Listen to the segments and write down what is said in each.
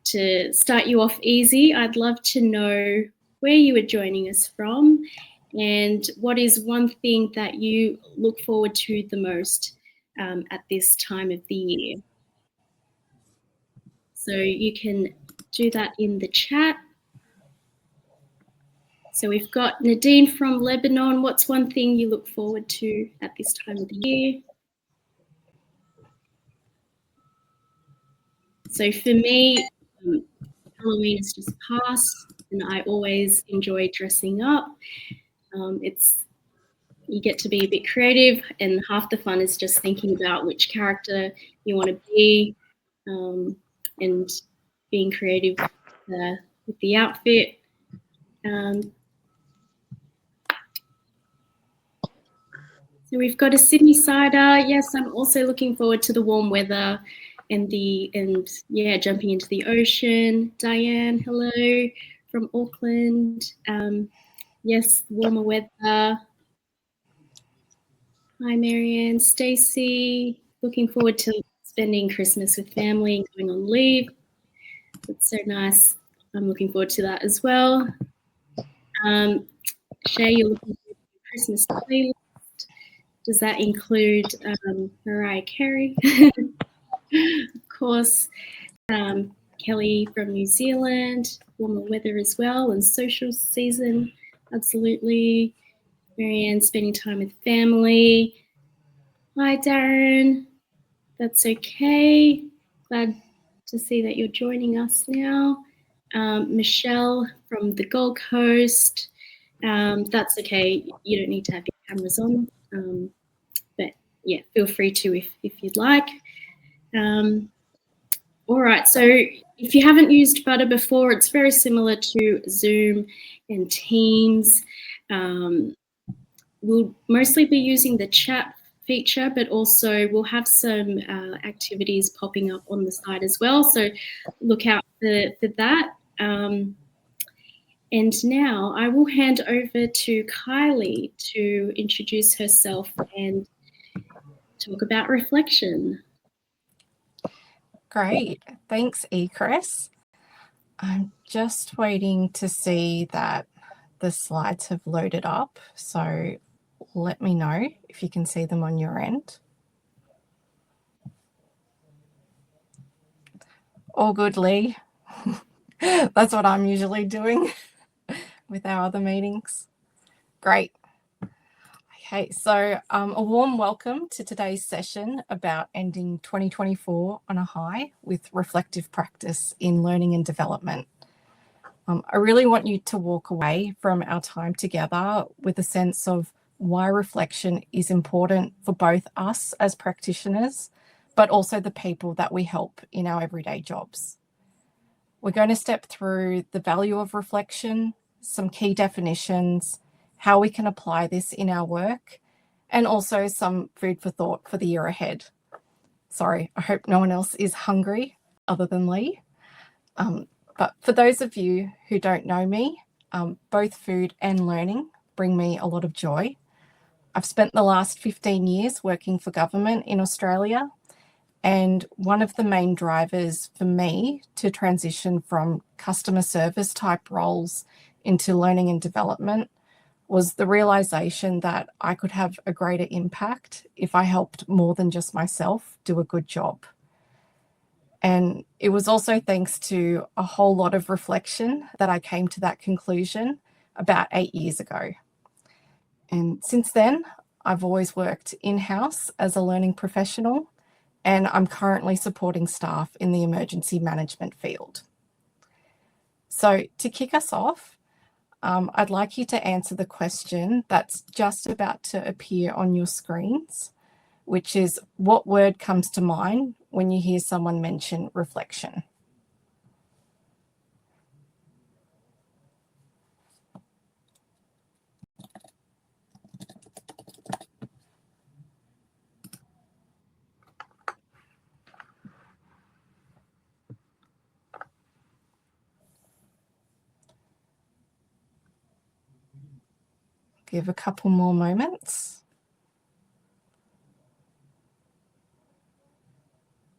to start you off easy, I'd love to know where you are joining us from and what is one thing that you look forward to the most at this time of the year. So you can do that in the chat. So we've got Nadine from Lebanon. What's one thing you look forward to at this time of the year? So for me, Halloween has just passed and I always enjoy dressing up. You get to be a bit creative, and half the fun is just thinking about which character you want to be and being creative with the outfit. So we've got a Sydney sider. Yes, I'm also looking forward to the warm weather and jumping into the ocean. Diane, hello from Auckland. Yes, warmer weather. Hi, Marianne. Stacey, looking forward to spending Christmas with family and going on leave. It's so nice. I'm looking forward to that as well. Shay, you're looking forward to the Christmas playlist. Does that include Mariah Carey? Of course. Kelly from New Zealand, warmer weather as well, and social season, absolutely. Marianne, spending time with family. Hi, Darren. That's okay. Glad to see that you're joining us now. Michelle from the Gold Coast. That's okay. You don't need to have your cameras on. But yeah, feel free to if you'd like. All right, so if you haven't used Butter before, it's very similar to Zoom and Teams. We'll mostly be using the chat feature, but also we'll have some activities popping up on the side as well. So look out for that. And now I will hand over to Kylie to introduce herself and talk about reflection. Great. Thanks, Chris. I'm just waiting to see that the slides have loaded up. So let me know if you can see them on your end. All good, Lee. That's what I'm usually doing with our other meetings. Great. Okay, so a warm welcome to today's session about ending 2024 on a high with reflective practice in learning and development. I really want you to walk away from our time together with a sense of why reflection is important for both us as practitioners, but also the people that we help in our everyday jobs. We're going to step through the value of reflection, some key definitions, how we can apply this in our work, and also some food for thought for the year ahead. Sorry, I hope no one else is hungry other than Lee. But for those of you who don't know me, both food and learning bring me a lot of joy. I've spent the last 15 years working for government in Australia, and one of the main drivers for me to transition from customer service type roles into learning and development was the realization that I could have a greater impact if I helped more than just myself do a good job. And it was also thanks to a whole lot of reflection that I came to that conclusion about 8 years ago. And since then, I've always worked in-house as a learning professional, and I'm currently supporting staff in the emergency management field. So to kick us off, I'd like you to answer the question that's just about to appear on your screens, which is, what word comes to mind when you hear someone mention reflection? Give a couple more moments.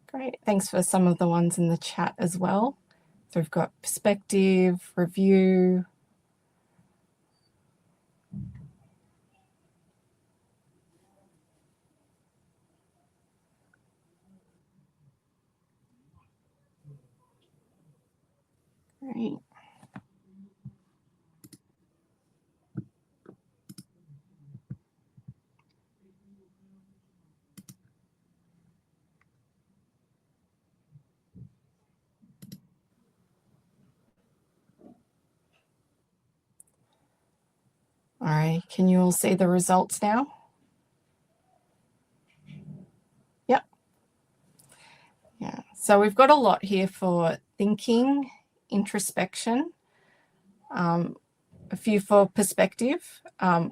Great. Thanks for some of the ones in the chat as well. So we've got perspective, review. Great. All right, can you all see the results now? Yep. Yeah, so we've got a lot here for thinking, introspection, a few for perspective.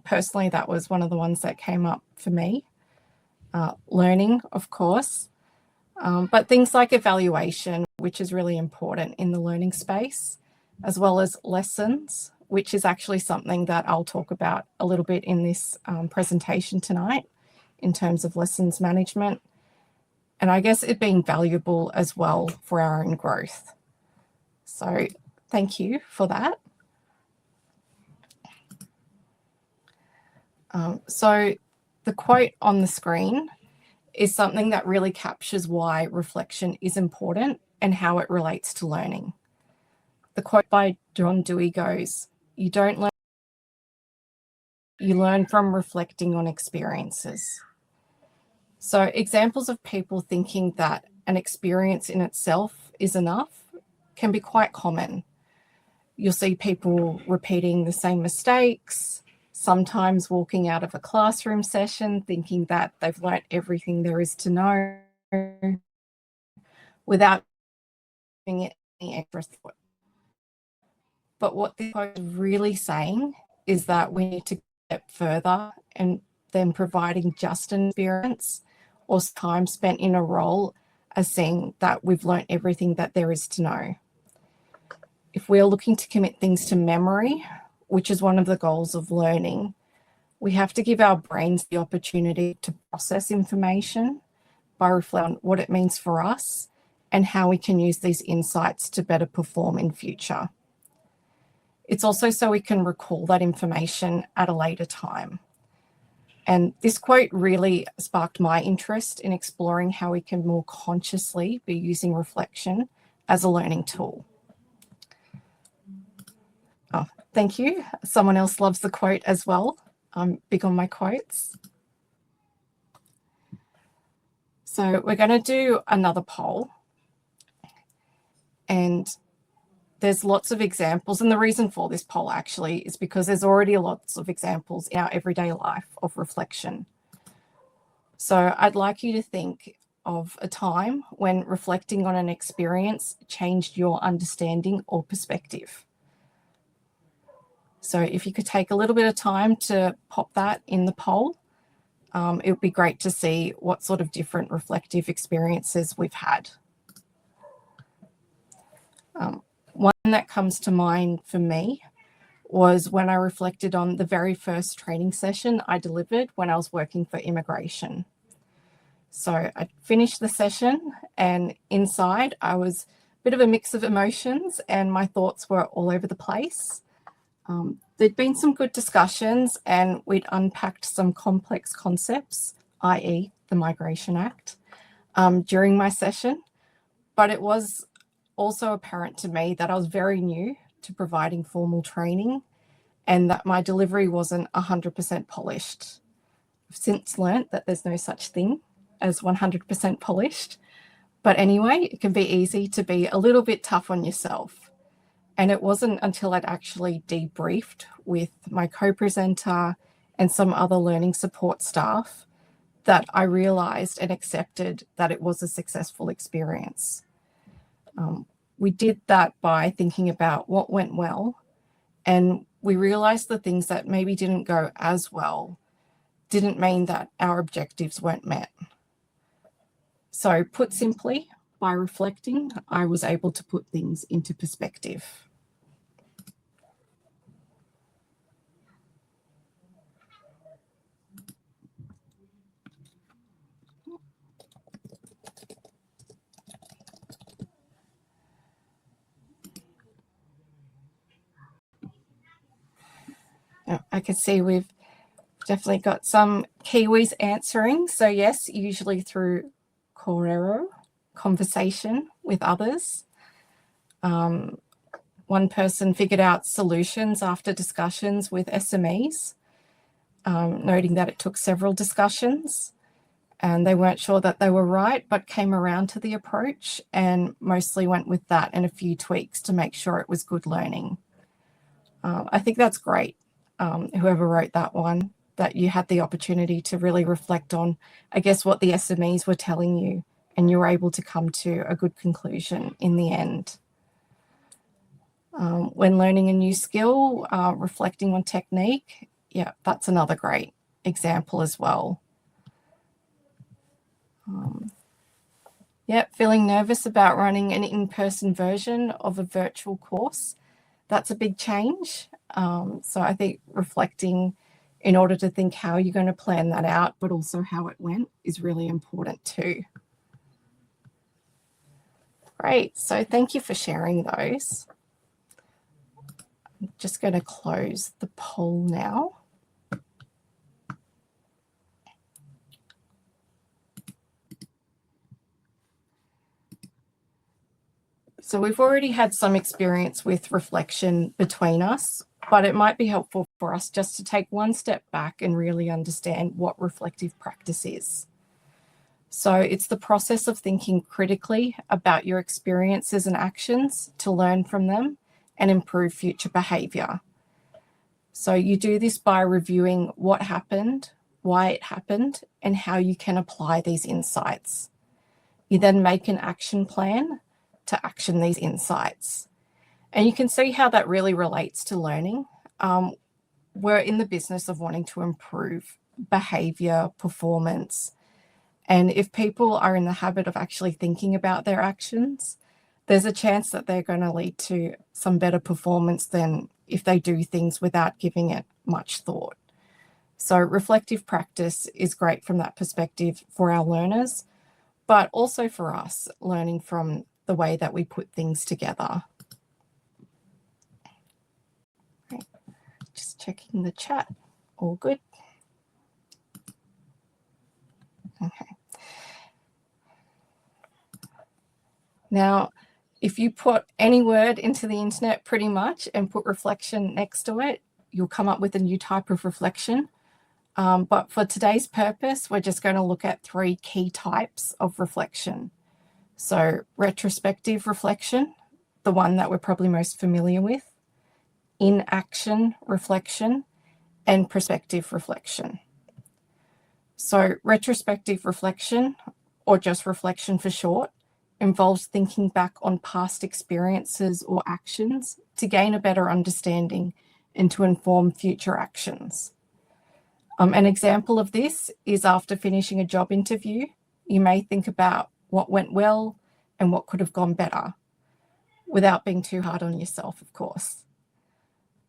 Personally, that was one of the ones that came up for me. Learning, of course, but things like evaluation, which is really important in the learning space, as well as lessons, which is actually something that I'll talk about a little bit in this presentation tonight in terms of lessons management. And I guess it being valuable as well for our own growth. So thank you for that. So the quote on the screen is something that really captures why reflection is important and how it relates to learning. The quote by John Dewey goes, "You don't learn, you learn from reflecting on experiences." So examples of people thinking that an experience in itself is enough can be quite common. You'll see people repeating the same mistakes, sometimes walking out of a classroom session thinking that they've learnt everything there is to know without giving it any extra thought. But what this quote is really saying is that we need to get further, and then providing just an experience or time spent in a role as saying that we've learnt everything that there is to know. If we're looking to commit things to memory, which is one of the goals of learning, we have to give our brains the opportunity to process information by reflecting on what it means for us and how we can use these insights to better perform in future. It's also so we can recall that information at a later time. And this quote really sparked my interest in exploring how we can more consciously be using reflection as a learning tool. Oh, thank you. Someone else loves the quote as well. I'm big on my quotes. So we're going to do another poll. And there's lots of examples. And the reason for this poll actually is because there's already lots of examples in our everyday life of reflection. So I'd like you to think of a time when reflecting on an experience changed your understanding or perspective. So if you could take a little bit of time to pop that in the poll, it would be great to see what sort of different reflective experiences we've had. One that comes to mind for me was when I reflected on the very first training session I delivered when I was working for immigration. So I finished the session, and inside I was a bit of a mix of emotions and my thoughts were all over the place. There'd been some good discussions and we'd unpacked some complex concepts, i.e. the Migration Act, during my session, but it was also apparent to me that I was very new to providing formal training and that my delivery wasn't 100% polished. I've since learnt that there's no such thing as 100% polished, but anyway, it can be easy to be a little bit tough on yourself. And it wasn't until I'd actually debriefed with my co-presenter and some other learning support staff that I realised and accepted that it was a successful experience. We did that by thinking about what went well, and we realised the things that maybe didn't go as well didn't mean that our objectives weren't met. So put simply, by reflecting, I was able to put things into perspective. I can see we've definitely got some Kiwis answering. So yes, usually through Corero, conversation with others. One person figured out solutions after discussions with SMEs, noting that it took several discussions and they weren't sure that they were right, but came around to the approach and mostly went with that and a few tweaks to make sure it was good learning. I think that's great, whoever wrote that one, that you had the opportunity to really reflect on, I guess, what the SMEs were telling you, and you were able to come to a good conclusion in the end. When learning a new skill, reflecting on technique, yeah, that's another great example as well. Yeah, feeling nervous about running an in-person version of a virtual course, that's a big change. So I think reflecting in order to think how you're going to plan that out, but also how it went, is really important too. Great, so thank you for sharing those. I'm just going to close the poll now. So we've already had some experience with reflection between us, but it might be helpful for us just to take one step back and really understand what reflective practice is. So it's the process of thinking critically about your experiences and actions to learn from them and improve future behavior. So you do this by reviewing what happened, why it happened, and how you can apply these insights. You then make an action plan to action these insights. And you can see how that really relates to learning. We're in the business of wanting to improve behavior, performance. And if people are in the habit of actually thinking about their actions, there's a chance that they're going to lead to some better performance than if they do things without giving it much thought. So reflective practice is great from that perspective for our learners, but also for us, learning from the way that we put things together. Okay. Just checking the chat. All good. Okay. Now, if you put any word into the internet pretty much and put reflection next to it, you'll come up with a new type of reflection. But for today's purpose, we're just going to look at 3 key types of reflection. So retrospective reflection, the one that we're probably most familiar with, in-action reflection, and prospective reflection. So retrospective reflection, or just reflection for short, involves thinking back on past experiences or actions to gain a better understanding and to inform future actions. An example of this is after finishing a job interview, you may think about what went well and what could have gone better, without being too hard on yourself, of course.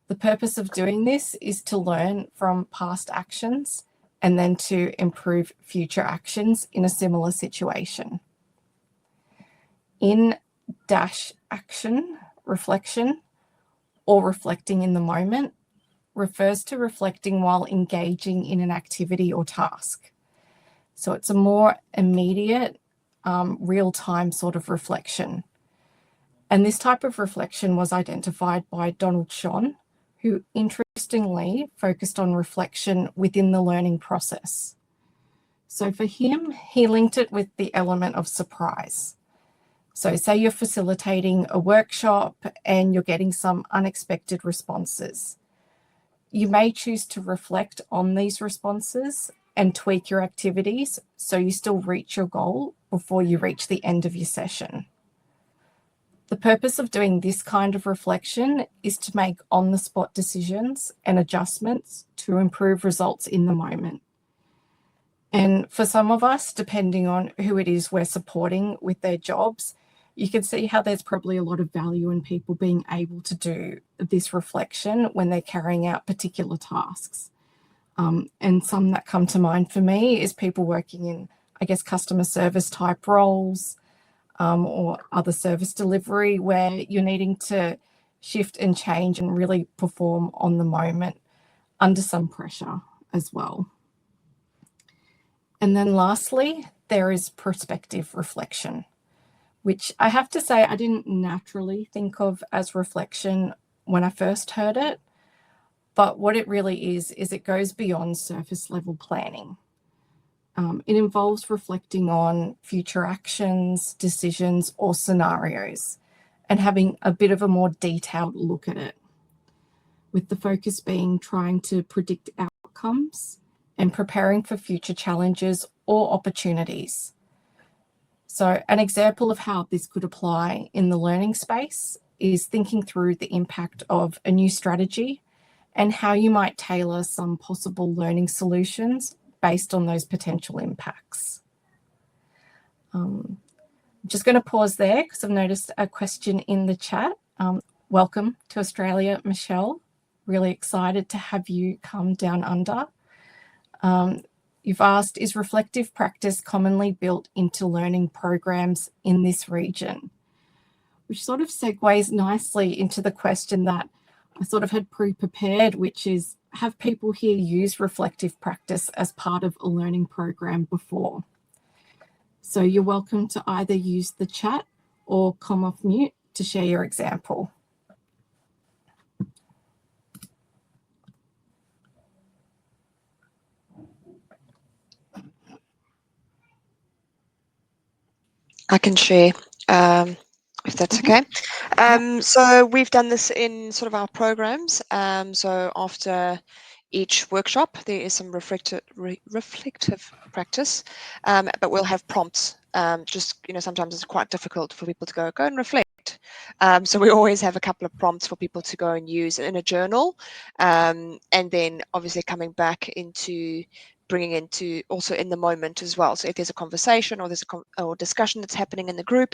The purpose of doing this is to learn from past actions and then to improve future actions in a similar situation. In-action reflection, or reflecting in the moment, refers to reflecting while engaging in an activity or task. So it's a more immediate, real-time sort of reflection. And this type of reflection was identified by Donald Shon, who interestingly focused on reflection within the learning process. So for him, he linked it with the element of surprise. So say you're facilitating a workshop and you're getting some unexpected responses. You may choose to reflect on these responses and tweak your activities so you still reach your goal before you reach the end of your session. The purpose of doing this kind of reflection is to make on-the-spot decisions and adjustments to improve results in the moment. And for some of us, depending on who it is we're supporting with their jobs, you can see how there's probably a lot of value in people being able to do this reflection when they're carrying out particular tasks. And some that come to mind for me is people working in, I guess, customer service type roles, or other service delivery where you're needing to shift and change and really perform on the moment under some pressure as well. And then lastly, there is prospective reflection, which I have to say I didn't naturally think of as reflection when I first heard it. But what it really is it goes beyond surface level planning. It involves reflecting on future actions, decisions, or scenarios, and having a bit of a more detailed look at it, with the focus being trying to predict outcomes and preparing for future challenges or opportunities. So an example of how this could apply in the learning space is thinking through the impact of a new strategy and how you might tailor some possible learning solutions based on those potential impacts. I'm just going to pause there because I've noticed a question in the chat. Welcome to Australia, Michelle. Really excited to have you come down under. You've asked, is reflective practice commonly built into learning programs in this region? Which sort of segues nicely into the question that I sort of had pre-prepared, which is, have people here use reflective practice as part of a learning program before? So you're welcome to either use the chat or come off mute to share your example. I can share, if that's okay. So we've done this in sort of our programs. So after each workshop, there is some reflective practice, but we'll have prompts. Just, sometimes it's quite difficult for people to go and reflect. So we always have a couple of prompts for people to go and use in a journal, and then obviously coming back into bringing into also in the moment as well. So if there's a conversation or there's a discussion that's happening in the group,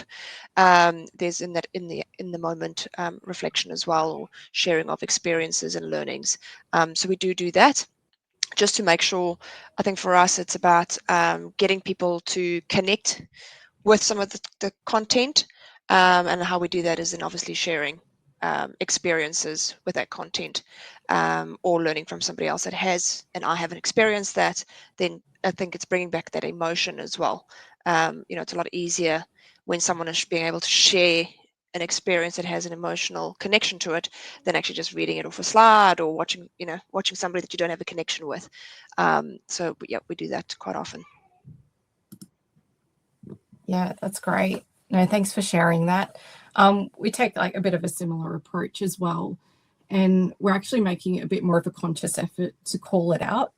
there's in the moment reflection as well, or sharing of experiences and learnings. So we do that just to make sure. I think for us it's about getting people to connect with some of the content, and how we do that is in obviously sharing experiences with that content, or learning from somebody else that has, and I haven't experienced that. Then I think it's bringing back that emotion as well. It's a lot easier when someone is being able to share an experience that has an emotional connection to it than actually just reading it off a slide or watching somebody that you don't have a connection with. So yeah, we do that quite often. Yeah, that's great. No, thanks for sharing that. We take like a bit of a similar approach as well, and we're actually making a bit more of a conscious effort to call it out.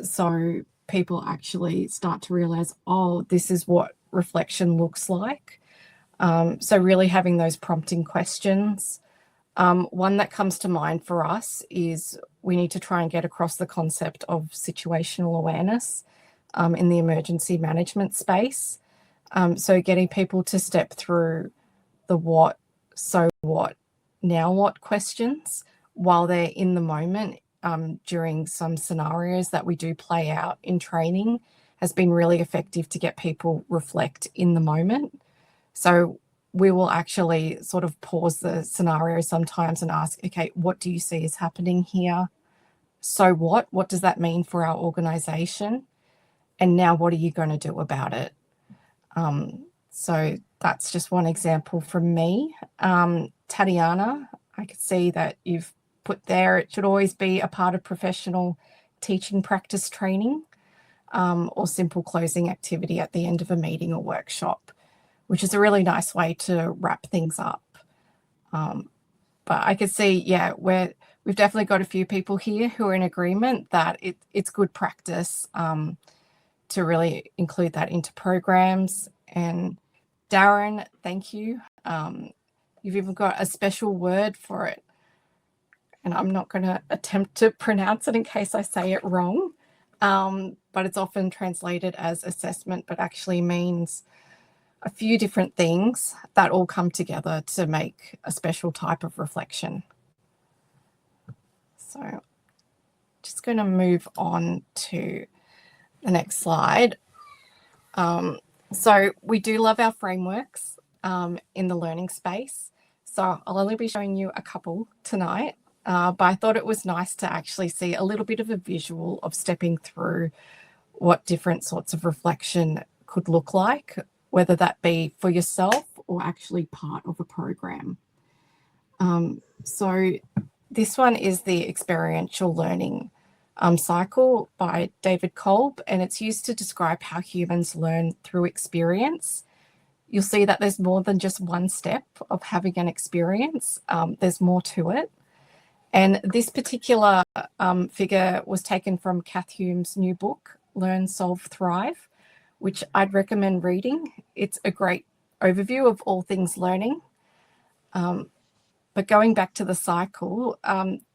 So people actually start to realize, oh, this is what reflection looks like. So really having those prompting questions. One that comes to mind for us is we need to try and get across the concept of situational awareness in the emergency management space. So getting people to step through the what, so what, now what questions while they're in the moment during some scenarios that we do play out in training has been really effective to get people reflect in the moment. So we will actually sort of pause the scenario sometimes and ask, okay, what do you see is happening here? So what? What does that mean for our organisation? And now what are you going to do about it? So that's just one example from me. Tatiana, I could see that you've put there, it should always be a part of professional teaching practice training, or simple closing activity at the end of a meeting or workshop, which is a really nice way to wrap things up. But I could see, yeah, we've definitely got a few people here who are in agreement that it's good practice to really include that into programs. And Darren, thank you. You've even got a special word for it, and I'm not going to attempt to pronounce it in case I say it wrong, but it's often translated as assessment, but actually means a few different things that all come together to make a special type of reflection. So just going to move on to the next slide. So we do love our frameworks in the learning space. So I'll only be showing you a couple tonight. but I thought it was nice to actually see a little bit of a visual of stepping through what different sorts of reflection could look like, whether that be for yourself or actually part of a program. So this one is the experiential learning cycle by David Kolb, and it's used to describe how humans learn through experience. You'll see that there's more than just one step of having an experience. There's more to it. And this particular figure was taken from Kath Hume's new book, Learn, Solve, Thrive, which I'd recommend reading. It's a great overview of all things learning. But going back to the cycle,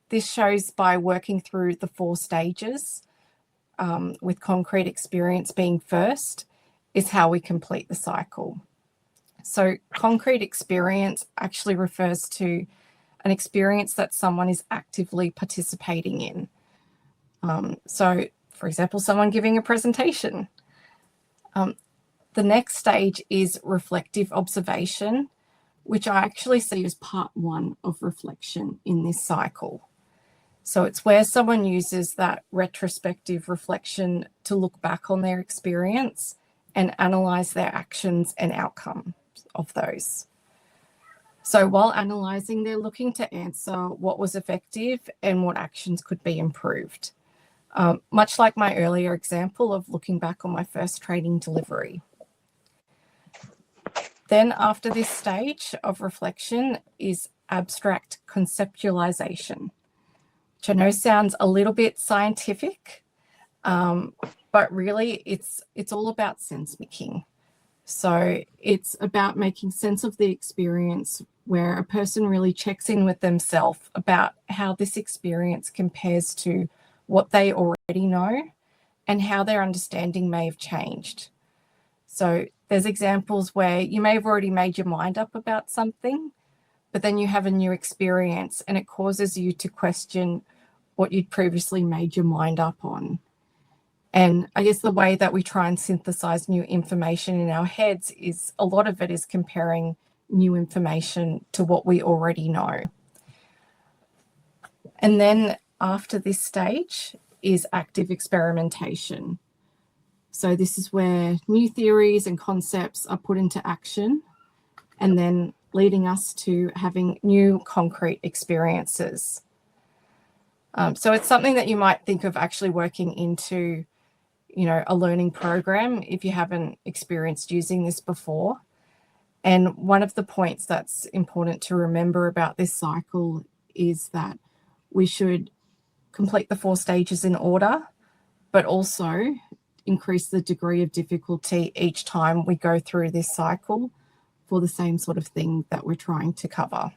this shows by working through the 4 stages, with concrete experience being first, is how we complete the cycle. So concrete experience actually refers to an experience that someone is actively participating in. So, for example, someone giving a presentation. The next stage is reflective observation, which I actually see as part 1 of reflection in this cycle. So it's where someone uses that retrospective reflection to look back on their experience and analyze their actions and outcomes of those. So while analysing, they're looking to answer what was effective and what actions could be improved. Much like my earlier example of looking back on my first training delivery. Then after this stage of reflection is abstract conceptualization, which I know sounds a little bit scientific, but really it's all about sense making. So it's about making sense of the experience where a person really checks in with themselves about how this experience compares to what they already know and how their understanding may have changed. So there's examples where you may have already made your mind up about something, but then you have a new experience and it causes you to question what you'd previously made your mind up on. And I guess the way that we try and synthesize new information in our heads is a lot of it is comparing new information to what we already know. And then after this stage is active experimentation. So this is where new theories and concepts are put into action and then leading us to having new concrete experiences. So it's something that you might think of actually working into, a learning program if you haven't experienced using this before. And one of the points that's important to remember about this cycle is that we should complete the 4 stages in order, but also increase the degree of difficulty each time we go through this cycle for the same sort of thing that we're trying to cover.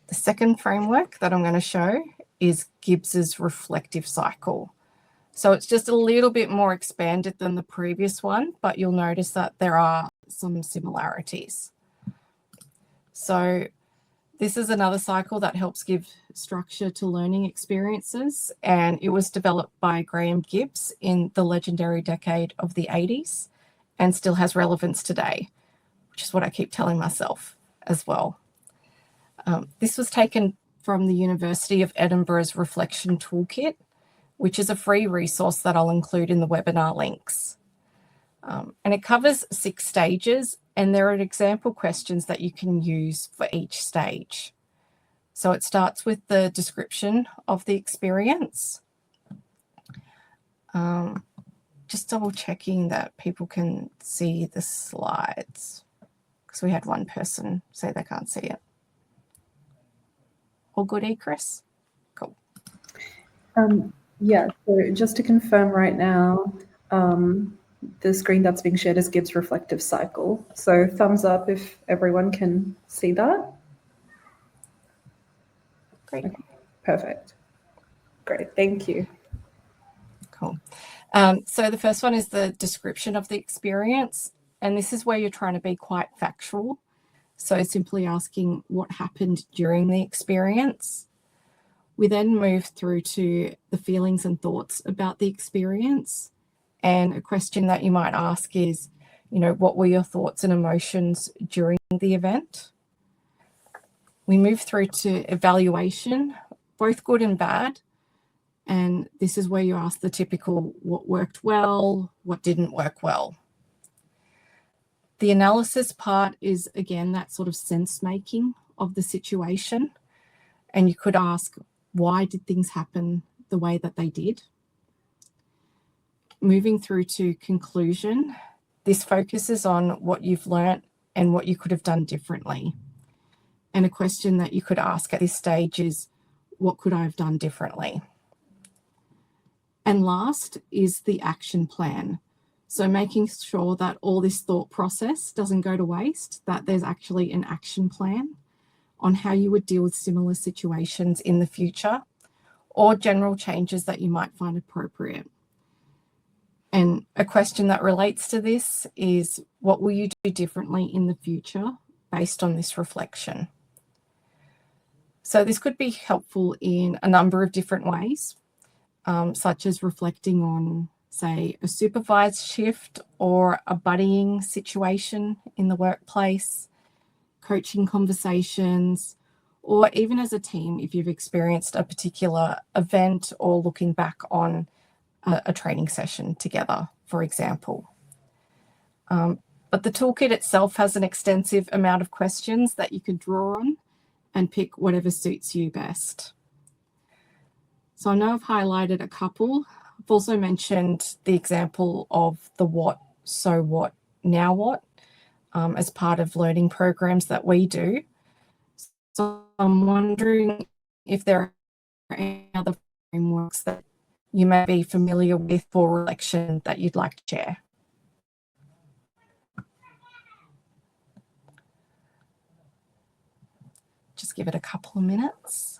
The second framework that I'm going to show is Gibbs's reflective cycle. So it's just a little bit more expanded than the previous one, but you'll notice that there are some similarities. So this is another cycle that helps give structure to learning experiences, and it was developed by Graham Gibbs in the legendary decade of the 80s and still has relevance today, which is what I keep telling myself as well. This was taken from the University of Edinburgh's Reflection Toolkit, which is a free resource that I'll include in the webinar links. And it covers 6 stages, and there are example questions that you can use for each stage. So it starts with the description of the experience. Just double checking that people can see the slides, because we had one person say they can't see it. All good, Chris? Cool. Yeah, so just to confirm right now, the screen that's being shared is Gibbs reflective cycle. So thumbs up if everyone can see that. Great. Okay, perfect. Great, thank you. Cool. So the first one is the description of the experience, and this is where you're trying to be quite factual. So simply asking what happened during the experience. We then move through to the feelings and thoughts about the experience. And a question that you might ask is, what were your thoughts and emotions during the event? We move through to evaluation, both good and bad. And this is where you ask the typical what worked well, what didn't work well. The analysis part is, again, that sort of sense making of the situation. And you could ask, why did things happen the way that they did? Moving through to conclusion, this focuses on what you've learnt and what you could have done differently. And a question that you could ask at this stage is, what could I have done differently? And last is the action plan. So making sure that all this thought process doesn't go to waste, that there's actually an action plan on how you would deal with similar situations in the future or general changes that you might find appropriate. And a question that relates to this is, what will you do differently in the future based on this reflection? So this could be helpful in a number of different ways, such as reflecting on, say, a supervised shift or a buddying situation in the workplace, coaching conversations, or even as a team if you've experienced a particular event or looking back on a training session together, for example. But the toolkit itself has an extensive amount of questions that you can draw on and pick whatever suits you best. So I know I've highlighted a couple. I've also mentioned the example of the what, so what, now what, as part of learning programs that we do. So I'm wondering if there are any other frameworks that you may be familiar with for reflection that you'd like to share. Just give it a couple of minutes.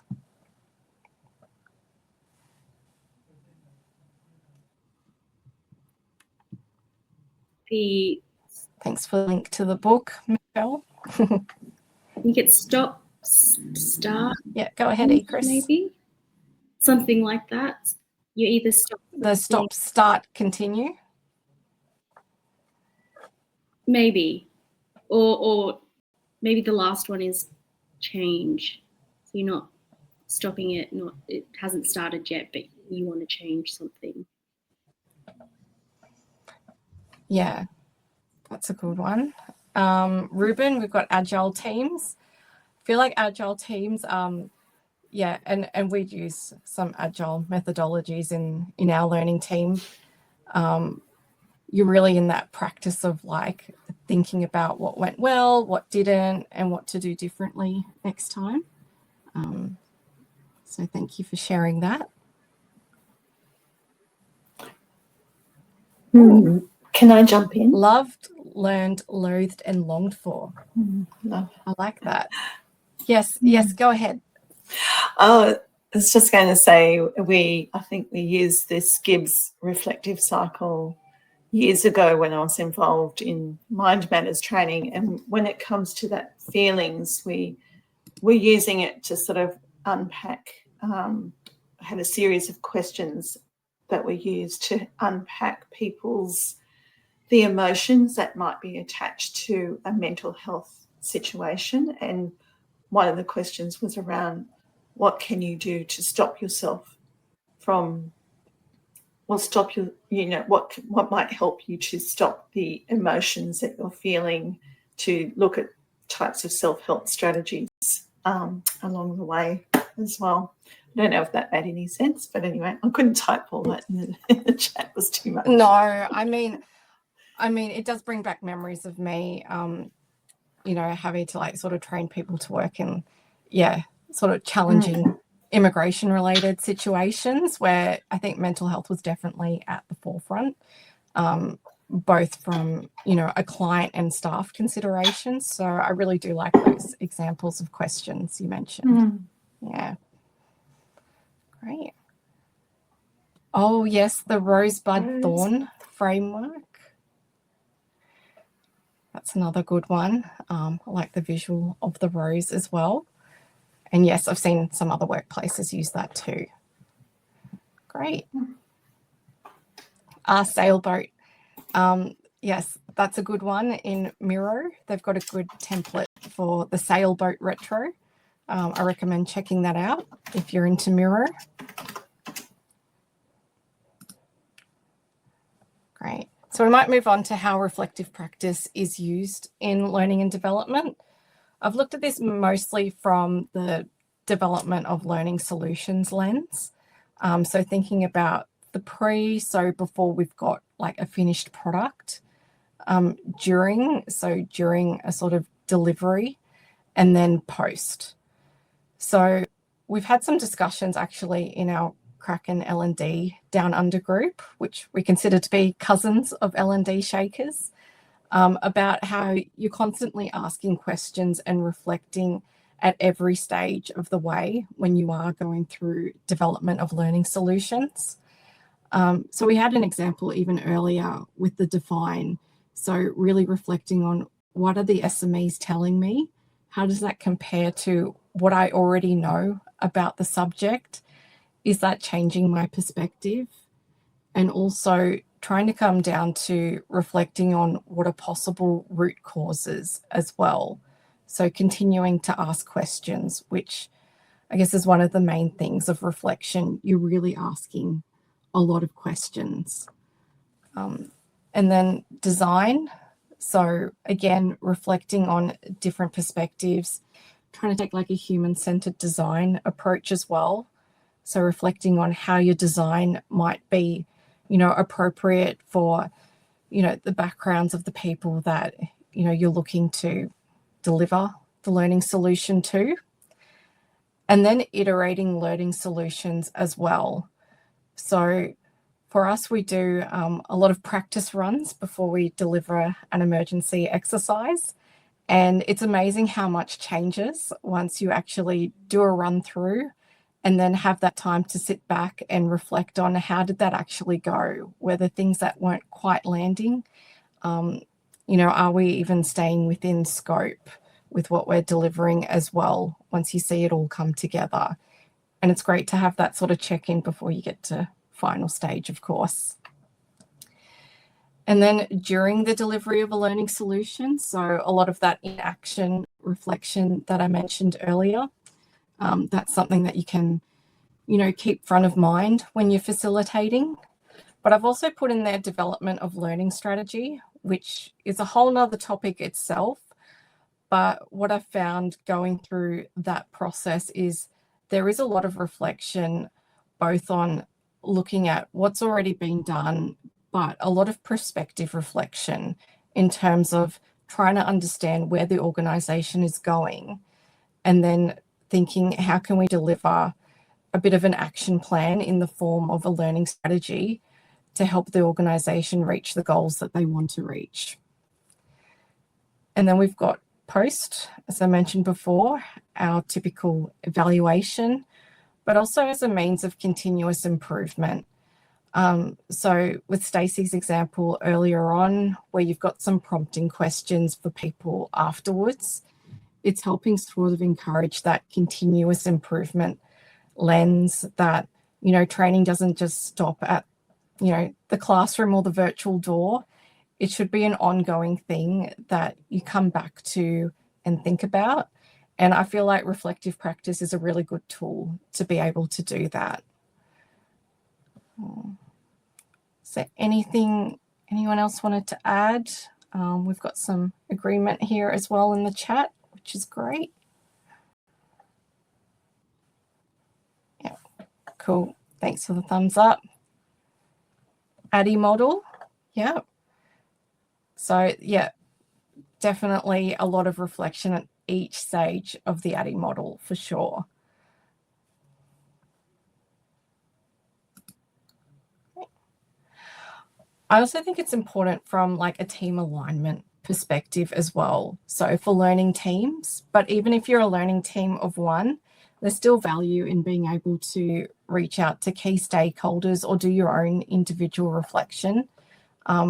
Thanks for the link to the book, Michelle. I think it's start. Yeah, go ahead, Chris. Maybe something like that. You either stop. The stop, start, continue. Maybe, or maybe the last one is change. So you're not stopping it. It hasn't started yet, but you want to change something. Yeah, that's a good one. Ruben, we've got agile teams. I feel like agile teams, yeah, and we'd use some agile methodologies in our learning team. You're really in that practice of like thinking about what went well, what didn't, and what to do differently next time. So thank you for sharing that. Can I jump in? Loved, learned, loathed, and longed for. Love. I like that. Yes, go ahead. Oh, I was just going to say, I think we used this Gibbs reflective cycle years ago when I was involved in mind matters training. And when it comes to that feelings, we're using it to sort of unpack, had a series of questions that were used to unpack the emotions that might be attached to a mental health situation. And one of the questions was around, what can you do to stop yourself from, what might help you to stop the emotions that you're feeling, to look at types of self-help strategies along the way as well. I don't know if that made any sense, but anyway, I couldn't type all that in the chat. It was too much. No, I mean, it does bring back memories of me, having to like sort of train people to work in, sort of challenging immigration related situations where I think mental health was definitely at the forefront, both from, a client and staff considerations. So I really do like those examples of questions you mentioned. Yeah. Great. Oh, yes, the Rosebud Thorn framework. That's another good one. I like the visual of the rose as well. And yes, I've seen some other workplaces use that too. Great. Sailboat. Yes, that's a good one in Miro. They've got a good template for the sailboat retro. I recommend checking that out if you're into Miro. Great. So we might move on to how reflective practice is used in learning and development. I've looked at this mostly from the development of learning solutions lens. So thinking about the pre, so before we've got like a finished product, during a sort of delivery, and then post. So we've had some discussions actually in our Kraken L&D Down Under group, which we consider to be cousins of L&D Shakers, about how you're constantly asking questions and reflecting at every stage of the way when you are going through development of learning solutions. So we had an example even earlier with the define. So really reflecting on what are the SMEs telling me? How does that compare to what I already know about the subject? Is that changing my perspective? And also trying to come down to reflecting on what are possible root causes as well. So continuing to ask questions, which I guess is one of the main things of reflection. You're really asking a lot of questions. And then design. So again, reflecting on different perspectives, trying to take like a human-centered design approach as well. So reflecting on how your design might be, appropriate for, the backgrounds of the people that, you're looking to deliver the learning solution to. And then iterating learning solutions as well. So for us, we do a lot of practice runs before we deliver an emergency exercise. And it's amazing how much changes once you actually do a run through and then have that time to sit back and reflect on how did that actually go? Were there things that weren't quite landing? Are we even staying within scope with what we're delivering as well once you see it all come together? And it's great to have that sort of check-in before you get to final stage, of course. And then during the delivery of a learning solution, so a lot of that in action reflection that I mentioned earlier, that's something that you can, keep front of mind when you're facilitating. But I've also put in there development of learning strategy, which is a whole nother topic itself. But what I've found going through that process is there is a lot of reflection, both on looking at what's already been done, but a lot of perspective reflection in terms of trying to understand where the organisation is going, and then thinking how can we deliver a bit of an action plan in the form of a learning strategy to help the organisation reach the goals that they want to reach. And then we've got post, as I mentioned before, our typical evaluation, but also as a means of continuous improvement. So with Stacey's example earlier on, where you've got some prompting questions for people afterwards, it's helping sort of encourage that continuous improvement lens that, training doesn't just stop at, the classroom or the virtual door. It should be an ongoing thing that you come back to and think about. And I feel like reflective practice is a really good tool to be able to do that. So anyone else wanted to add? We've got some agreement here as well in the chat, which is great. Yeah, cool. Thanks for the thumbs up. ADDIE model, yeah. So yeah, definitely a lot of reflection at each stage of the ADDIE model for sure. I also think it's important from like a team alignment perspective as well. So for learning teams, but even if you're a learning team of one, there's still value in being able to reach out to key stakeholders or do your own individual reflection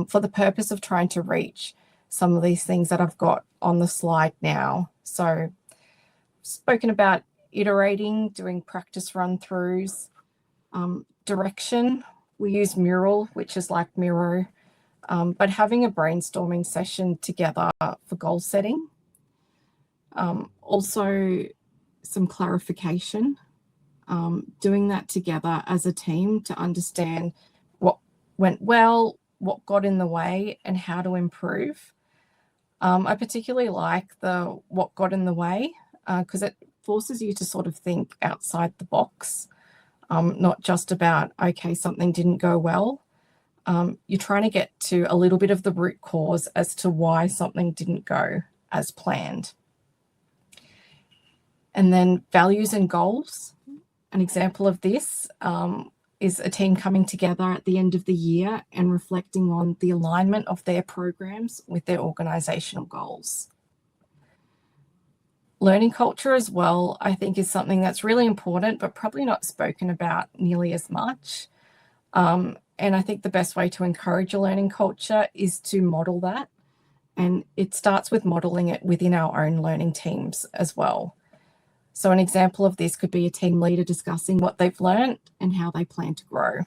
for the purpose of trying to reach some of these things that I've got on the slide now. So spoken about iterating, doing practice run-throughs, direction. We use Mural, which is like Miro, but having a brainstorming session together for goal setting. Also some clarification, doing that together as a team to understand what went well, what got in the way, and how to improve. I particularly like the what got in the way because it forces you to sort of think outside the box, not just about, okay, something didn't go well. You're trying to get to a little bit of the root cause as to why something didn't go as planned. And then values and goals. An example of this is a team coming together at the end of the year and reflecting on the alignment of their programs with their organisational goals. Learning culture as well, I think, is something that's really important, but probably not spoken about nearly as much. And I think the best way to encourage a learning culture is to model that. And it starts with modelling it within our own learning teams as well. So an example of this could be a team leader discussing what they've learned and how they plan to grow.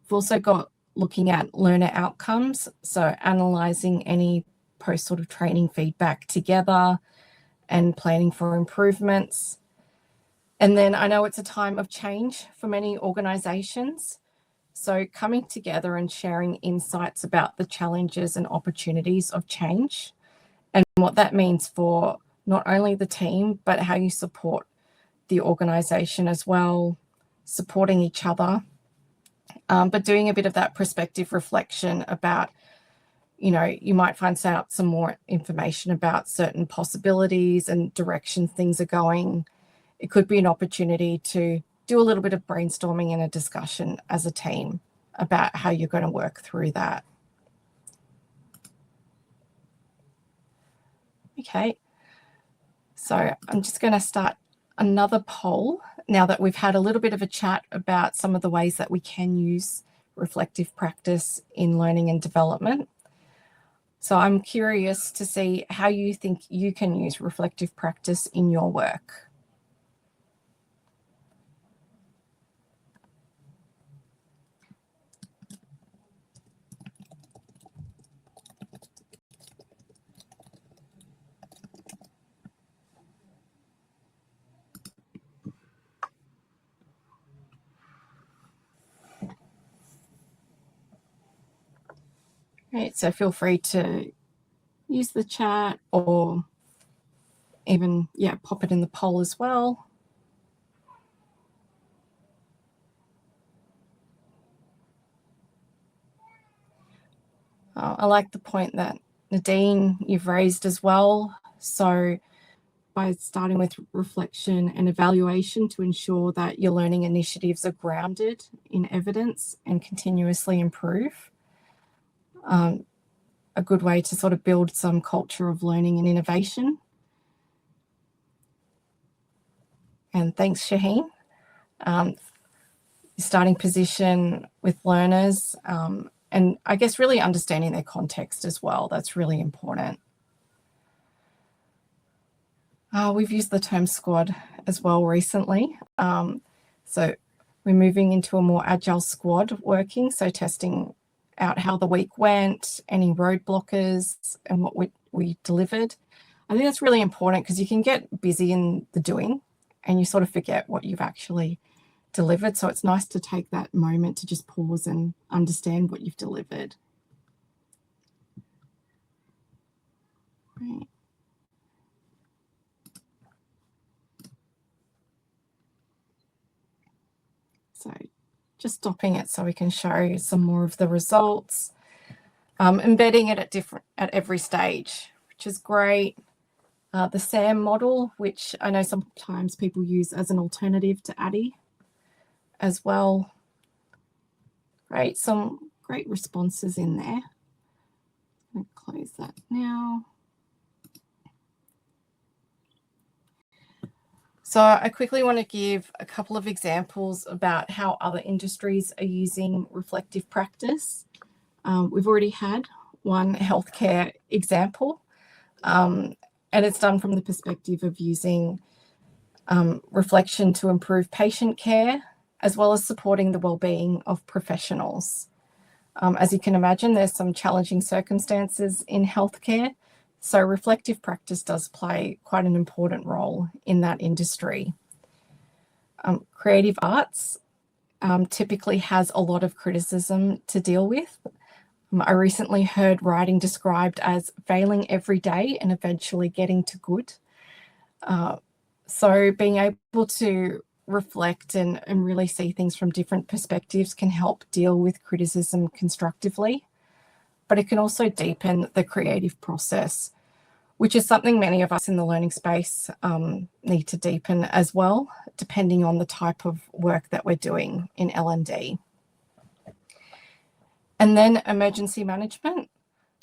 We've also got looking at learner outcomes, so analysing any post sort of training feedback together and planning for improvements. And then I know it's a time of change for many organisations, so coming together and sharing insights about the challenges and opportunities of change and what that means for not only the team, but how you support the organisation as well, supporting each other, but doing a bit of that perspective reflection about, you know, you might find out some more information about certain possibilities and directions things are going. It could be an opportunity to do a little bit of brainstorming and a discussion as a team about how you're going to work through that. Okay. So I'm just going to start another poll now that we've had a little bit of a chat about some of the ways that we can use reflective practice in learning and development. So I'm curious to see how you think you can use reflective practice in your work. Right, so feel free to use the chat or even, pop it in the poll as well. I like the point that Nadine, you've raised as well. So by starting with reflection and evaluation to ensure that your learning initiatives are grounded in evidence and continuously improve. A good way to sort of build some culture of learning and innovation. And thanks, Shaheen. Starting position with learners and I guess really understanding their context as well. That's really important. We've used the term squad as well recently. So we're moving into a more agile squad working, so testing out how the week went, any roadblockers and what we delivered. I think that's really important because you can get busy in the doing and you sort of forget what you've actually delivered. So it's nice to take that moment to just pause and understand what you've delivered. Right. So just stopping it so we can show you some more of the results. Embedding it at every stage, which is great. The SAM model, which I know sometimes people use as an alternative to ADDIE as well. Great, some great responses in there. I'm going to close that now. So I quickly want to give a couple of examples about how other industries are using reflective practice. We've already had one healthcare example, and it's done from the perspective of using reflection to improve patient care, as well as supporting the well-being of professionals. As you can imagine, there's some challenging circumstances in healthcare, So reflective practice does play quite an important role in that industry. Creative arts typically has a lot of criticism to deal with. I recently heard writing described as failing every day and eventually getting to good. So being able to reflect and really see things from different perspectives can help deal with criticism constructively, but it can also deepen the creative process, which is something many of us in the learning space need to deepen as well, depending on the type of work that we're doing in L&D. And then emergency management.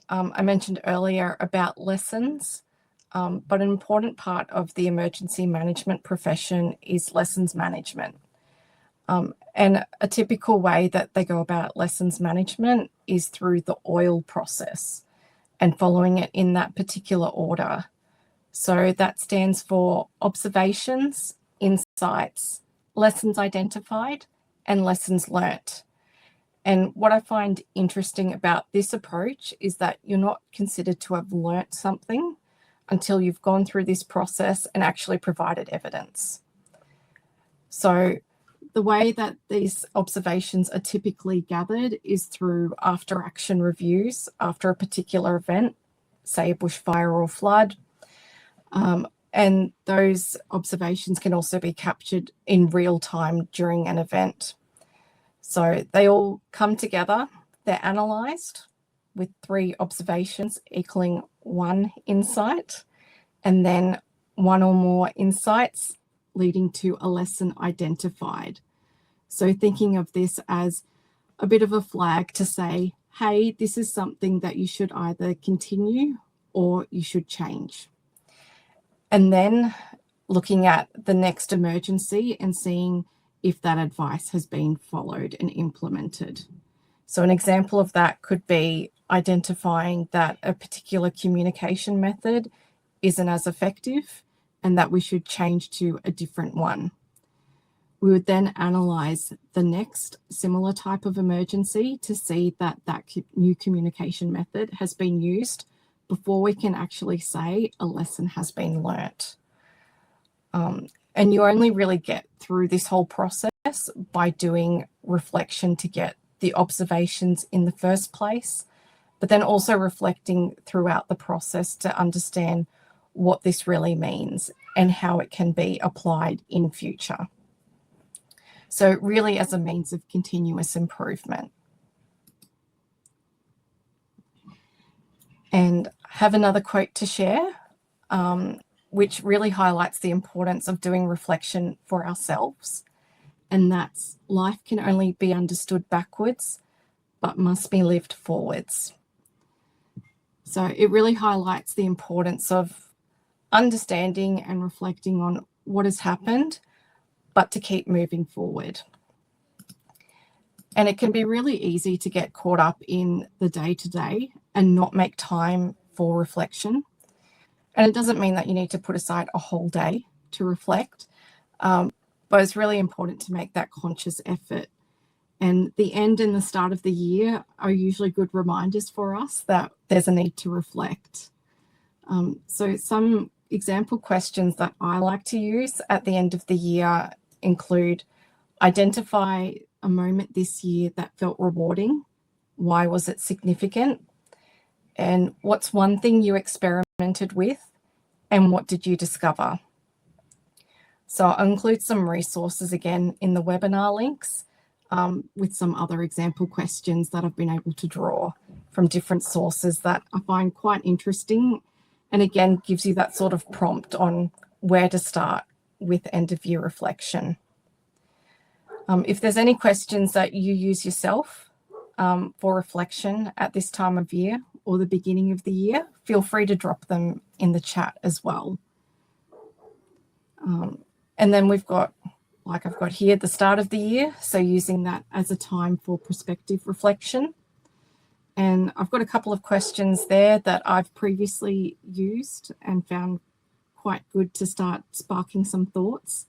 I mentioned earlier about lessons, but an important part of the emergency management profession is lessons management. And a typical way that they go about lessons management is through the OIL process and following it in that particular order. So that stands for observations, insights, lessons identified, and lessons learnt. And what I find interesting about this approach is that you're not considered to have learnt something until you've gone through this process and actually provided evidence. So the way that these observations are typically gathered is through after action reviews after a particular event, say a bushfire or flood. And those observations can also be captured in real time during an event. So they all come together, they're analysed with 3 observations equaling 1 insight, and then 1 or more insights leading to a lesson identified. So thinking of this as a bit of a flag to say, hey, this is something that you should either continue or you should change. And then looking at the next emergency and seeing if that advice has been followed and implemented. So an example of that could be identifying that a particular communication method isn't as effective and that we should change to a different one. We would then analyse the next similar type of emergency to see that that new communication method has been used before we can actually say a lesson has been learnt. And you only really get through this whole process by doing reflection to get the observations in the first place, but then also reflecting throughout the process to understand what this really means and how it can be applied in future. So really as a means of continuous improvement. And I have another quote to share, which really highlights the importance of doing reflection for ourselves. And that's, life can only be understood backwards, but must be lived forwards. So it really highlights the importance of understanding and reflecting on what has happened, but to keep moving forward. And it can be really easy to get caught up in the day-to-day and not make time for reflection. And it doesn't mean that you need to put aside a whole day to reflect, but it's really important to make that conscious effort. And the end and the start of the year are usually good reminders for us that there's a need to reflect. So some example questions that I like to use at the end of the year include: identify a moment this year that felt rewarding. Why was it significant? And what's one thing you experimented with? And what did you discover? So I'll include some resources again in the webinar links with some other example questions that I've been able to draw from different sources that I find quite interesting, and again gives you that sort of prompt on where to start with end of year reflection. If there's any questions that you use yourself for reflection at this time of year or the beginning of the year, feel free to drop them in the chat as well. And then we've got, like I've got here, the start of the year, so using that as a time for prospective reflection. And I've got a couple of questions there that I've previously used and found quite good to start sparking some thoughts.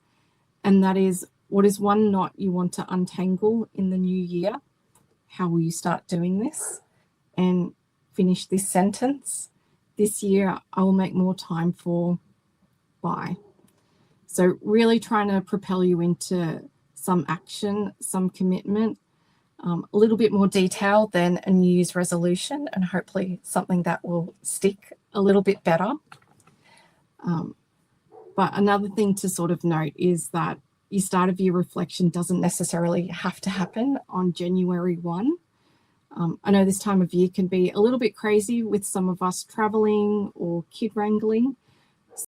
And that is, what is one knot you want to untangle in the new year? How will you start doing this? And finish this sentence: this year I will make more time for why. So really trying to propel you into some action, some commitment, a little bit more detail than a New Year's resolution, and hopefully something that will stick a little bit better. But another thing to sort of note is that your start of year reflection doesn't necessarily have to happen on January 1. I know this time of year can be a little bit crazy with some of us traveling or kid wrangling.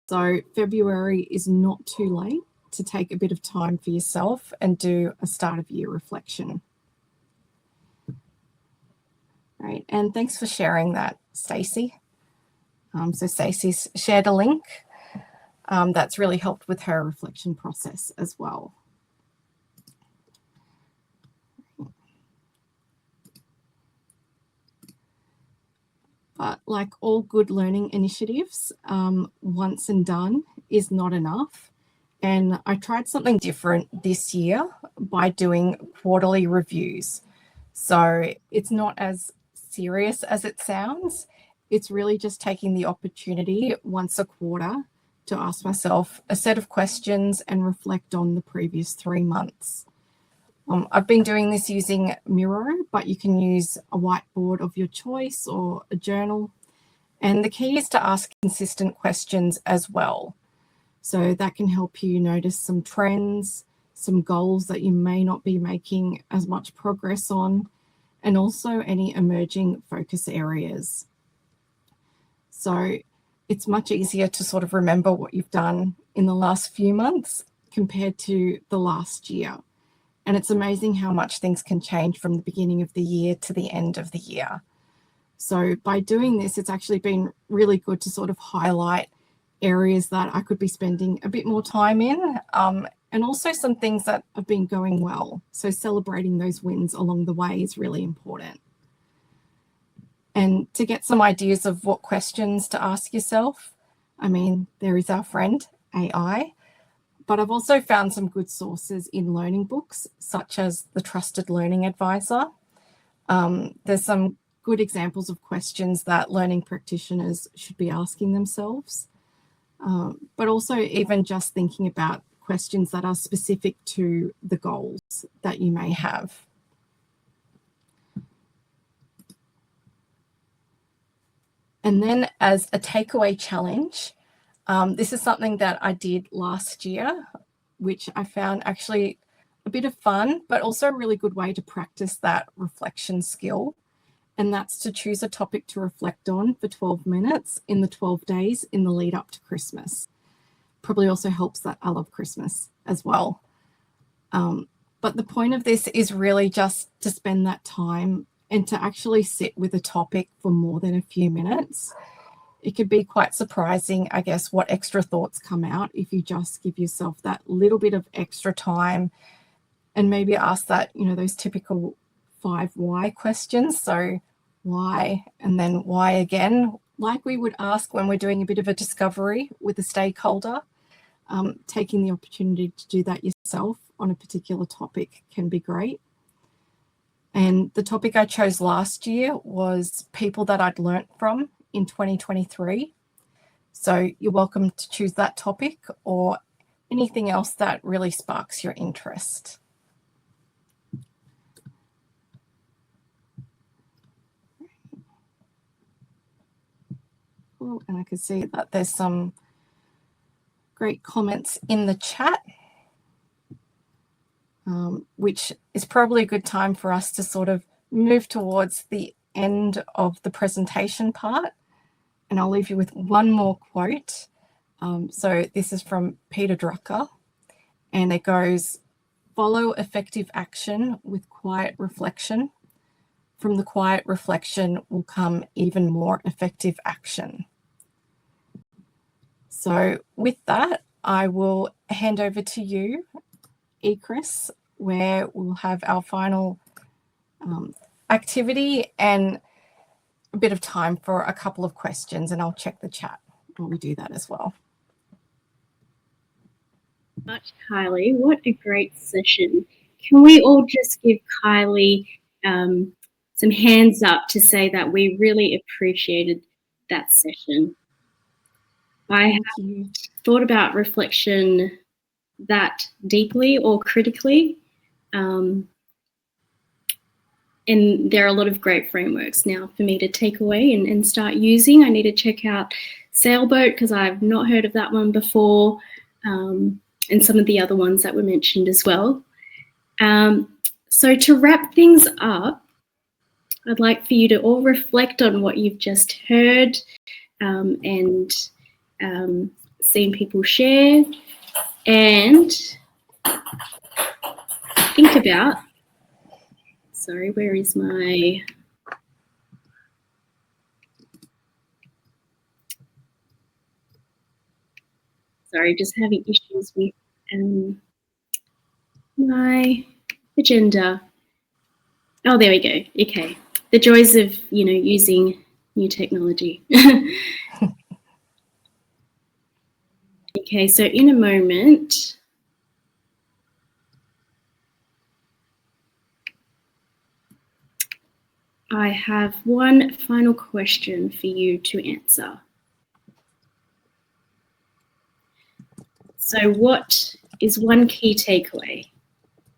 So February is not too late to take a bit of time for yourself and do a start of year reflection. Right, and thanks for sharing that, Stacey. So Stacey's shared a link that's really helped with her reflection process as well. But like all good learning initiatives, once and done is not enough. And I tried something different this year by doing quarterly reviews. So it's not as serious as it sounds. It's really just taking the opportunity once a quarter to ask myself a set of questions and reflect on the previous 3 months. I've been doing this using Miro, but you can use a whiteboard of your choice or a journal. And the key is to ask consistent questions as well. So that can help you notice some trends, some goals that you may not be making as much progress on, and also any emerging focus areas. So it's much easier to sort of remember what you've done in the last few months compared to the last year. And it's amazing how much things can change from the beginning of the year to the end of the year. So by doing this, it's actually been really good to sort of highlight areas that I could be spending a bit more time in, and also some things that have been going well. So celebrating those wins along the way is really important. And to get some ideas of what questions to ask yourself, I mean, there is our friend AI, but I've also found some good sources in learning books, such as the Trusted Learning Advisor. There's some good examples of questions that learning practitioners should be asking themselves, but also even just thinking about questions that are specific to the goals that you may have. And then as a takeaway challenge, this is something that I did last year, which I found actually a bit of fun, but also a really good way to practice that reflection skill. And that's to choose a topic to reflect on for 12 minutes in the 12 days in the lead up to Christmas. Probably also helps that I love Christmas as well. But the point of this is really just to spend that time and to actually sit with a topic for more than a few minutes. It could be quite surprising, I guess, what extra thoughts come out if you just give yourself that little bit of extra time and maybe ask that, those typical 5 why questions. So why, and then why again, like we would ask when we're doing a bit of a discovery with a stakeholder. Taking the opportunity to do that yourself on a particular topic can be great. And the topic I chose last year was people that I'd learnt from in 2023. So you're welcome to choose that topic or anything else that really sparks your interest. Cool. And I can see that there's some great comments in the chat, which is probably a good time for us to sort of move towards the end of the presentation part. And I'll leave you with one more quote. So this is from Peter Drucker, and it goes, "Follow effective action with quiet reflection. From the quiet reflection will come even more effective action." So with that, I will hand over to you, Chris, where we'll have our final activity and a bit of time for a couple of questions, and I'll check the chat while we do that as well. Much, Kylie. What a great session. Can we all just give Kylie some hands up to say that we really appreciated that session. I Thank have you. thought about reflection that deeply or critically. And there are a lot of great frameworks now for me to take away and start using. I need to check out Sailboat because I've not heard of that one before, and some of the other ones that were mentioned as well. So to wrap things up, I'd like for you to all reflect on what you've just heard and seen people share, and think about, sorry, where is my, sorry, just having issues with my agenda. Oh, there we go. Okay. The joys of, using new technology. Okay, so in a moment, I have one final question for you to answer. So what is one key takeaway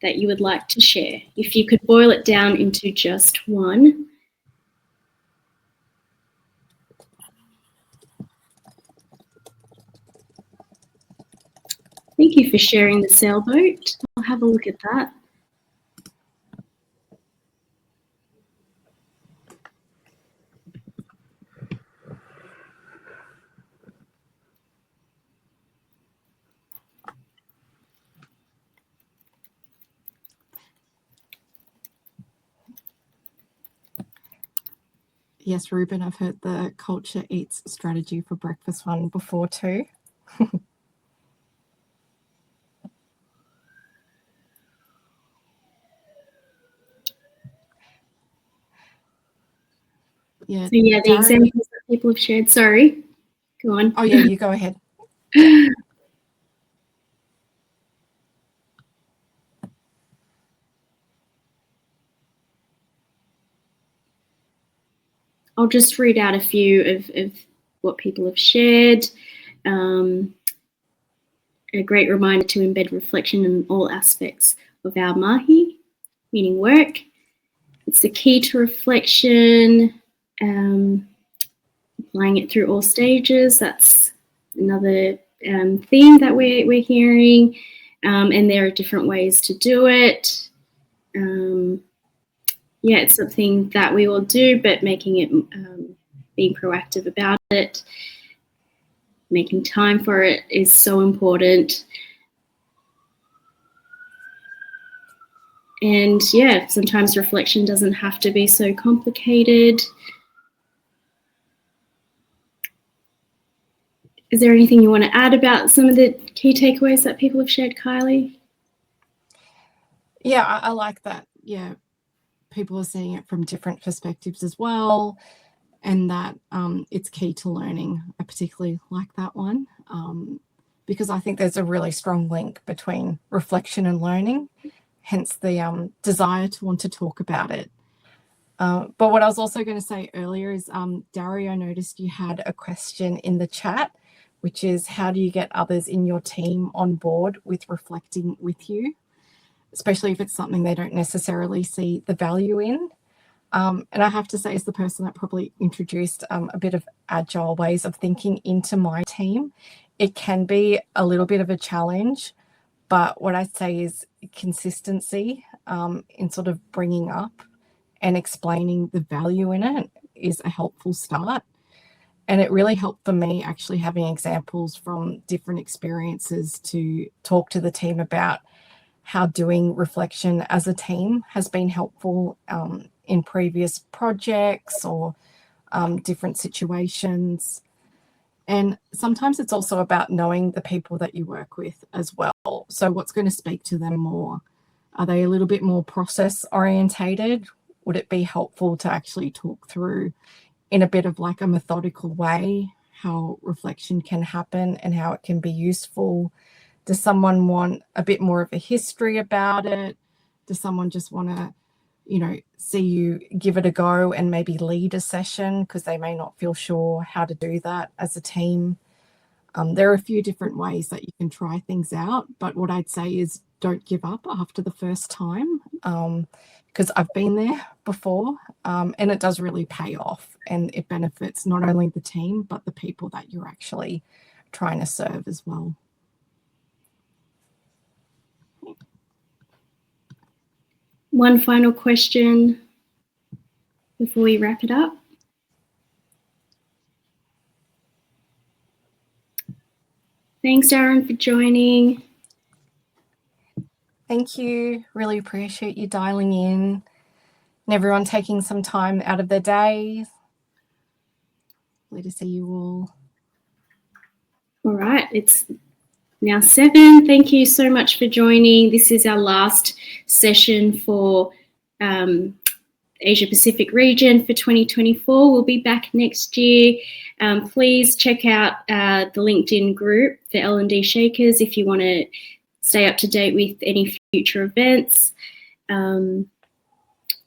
that you would like to share? If you could boil it down into just one. Thank you for sharing the Sailboat. I'll have a look at that. Yes, Ruben, I've heard the culture eats strategy for breakfast one before too. Yeah. So yeah, the examples that people have shared. Sorry, go on. Oh yeah, you go ahead. I'll just read out a few of what people have shared. A great reminder to embed reflection in all aspects of our mahi, meaning work. It's the key to reflection, applying it through all stages. That's another theme that we're hearing, and there are different ways to do it. Yeah, it's something that we all do, but making it, being proactive about it, making time for it is so important. And yeah, sometimes reflection doesn't have to be so complicated. Is there anything you want to add about some of the key takeaways that people have shared, Kylie? Yeah, I like that. Yeah, people are seeing it from different perspectives as well, and that it's key to learning. I particularly like that one because I think there's a really strong link between reflection and learning, hence the desire to want to talk about it. But what I was also going to say earlier is, Dario, noticed you had a question in the chat, which is how do you get others in your team on board with reflecting with you, especially if it's something they don't necessarily see the value in. And I have to say, as the person that probably introduced a bit of agile ways of thinking into my team, it can be a little bit of a challenge. But what I say is consistency in sort of bringing up and explaining the value in it is a helpful start. And it really helped for me actually having examples from different experiences to talk to the team about how doing reflection as a team has been helpful in previous projects or different situations. And sometimes it's also about knowing the people that you work with as well. So what's going to speak to them more? Are they a little bit more process orientated? Would it be helpful to actually talk through in a bit of like a methodical way how reflection can happen and how it can be useful? Does someone want a bit more of a history about it? Does someone just want to see you give it a go and maybe lead a session because they may not feel sure how to do that as a team. There are a few different ways that you can try things out, but what I'd say is don't give up after the first time, because I've been there before, and it does really pay off, and it benefits not only the team, but the people that you're actually trying to serve as well. One final question before we wrap it up. Thanks, Darren, for joining. Thank you. Really appreciate you dialing in and everyone taking some time out of their day. Lovely to see you all. All right, it's now 7. Thank you so much for joining. This is our last session for Asia Pacific region for 2024. We'll be back next year. Please check out the LinkedIn group for L&D Shakers if you want to stay up to date with any future events,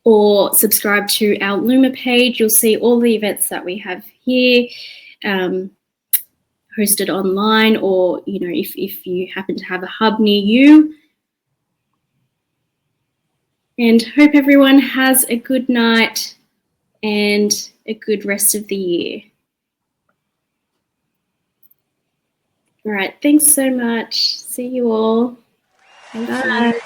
or subscribe to our Luma page. You'll see all the events that we have here hosted online, or if you happen to have a hub near you. And hope everyone has a good night and a good rest of the year. All right, thanks so much. See you all. Bye.